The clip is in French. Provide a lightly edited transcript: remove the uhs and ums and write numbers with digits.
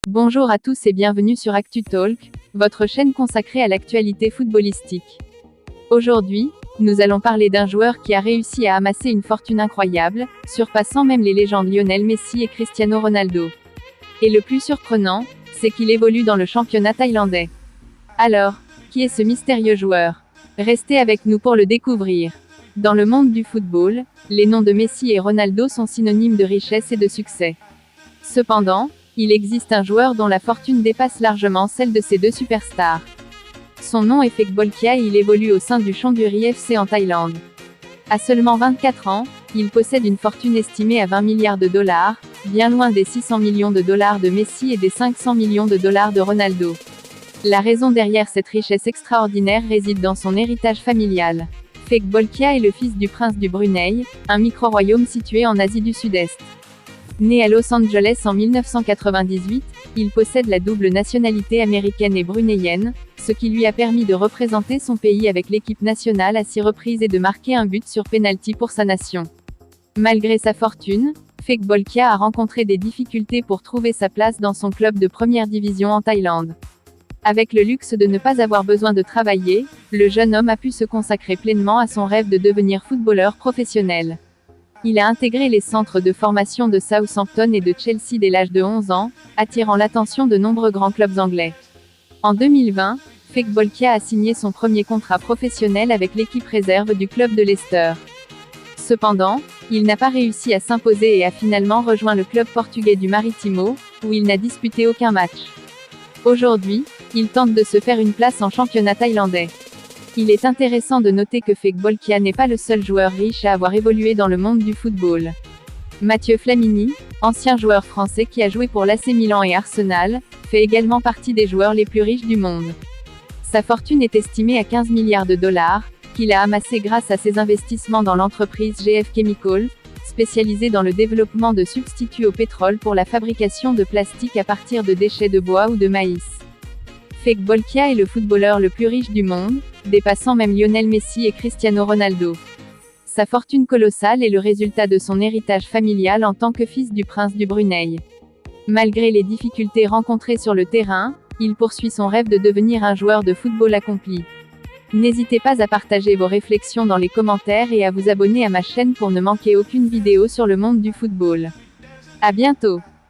Bonjour à tous et bienvenue sur ActuTalk, votre chaîne consacrée à l'actualité footballistique. Aujourd'hui, nous allons parler d'un joueur qui a réussi à amasser une fortune incroyable, surpassant même les légendes Lionel Messi et Cristiano Ronaldo. Et le plus surprenant, c'est qu'il évolue dans le championnat thaïlandais. Alors, qui est ce mystérieux joueur? Restez avec nous pour le découvrir. Dans le monde du football, les noms de Messi et Ronaldo sont synonymes de richesse et de succès. Cependant, il existe un joueur dont la fortune dépasse largement celle de ces deux superstars. Son nom est Phek Bolkiah et il évolue au sein du Chonburi FC en Thaïlande. À seulement 24 ans, il possède une fortune estimée à 20 milliards de dollars, bien loin des 600 millions de dollars de Messi et des 500 millions de dollars de Ronaldo. La raison derrière cette richesse extraordinaire réside dans son héritage familial. Phek Bolkiah est le fils du prince du Brunei, un micro-royaume situé en Asie du Sud-Est. Né à Los Angeles en 1998, il possède la double nationalité américaine et bruneienne, ce qui lui a permis de représenter son pays avec l'équipe nationale à 6 reprises et de marquer un but sur pénalty pour sa nation. Malgré sa fortune, Phek Bolkiah a rencontré des difficultés pour trouver sa place dans son club de première division en Thaïlande. Avec le luxe de ne pas avoir besoin de travailler, le jeune homme a pu se consacrer pleinement à son rêve de devenir footballeur professionnel. Il a intégré les centres de formation de Southampton et de Chelsea dès l'âge de 11 ans, attirant l'attention de nombreux grands clubs anglais. En 2020, Phek Bolkiah a signé son premier contrat professionnel avec l'équipe réserve du club de Leicester. Cependant, il n'a pas réussi à s'imposer et a finalement rejoint le club portugais du Marítimo, où il n'a disputé aucun match. Aujourd'hui, il tente de se faire une place en championnat thaïlandais. Il est intéressant de noter que Phek Bolkiah n'est pas le seul joueur riche à avoir évolué dans le monde du football. Mathieu Flamini, ancien joueur français qui a joué pour l'AC Milan et Arsenal, fait également partie des joueurs les plus riches du monde. Sa fortune est estimée à 15 milliards de dollars, qu'il a amassé grâce à ses investissements dans l'entreprise GF Chemical, spécialisée dans le développement de substituts au pétrole pour la fabrication de plastique à partir de déchets de bois ou de maïs. Phek Bolkiah est le footballeur le plus riche du monde, dépassant même Lionel Messi et Cristiano Ronaldo. Sa fortune colossale est le résultat de son héritage familial en tant que fils du prince du Brunei. Malgré les difficultés rencontrées sur le terrain, il poursuit son rêve de devenir un joueur de football accompli. N'hésitez pas à partager vos réflexions dans les commentaires et à vous abonner à ma chaîne pour ne manquer aucune vidéo sur le monde du football. À bientôt!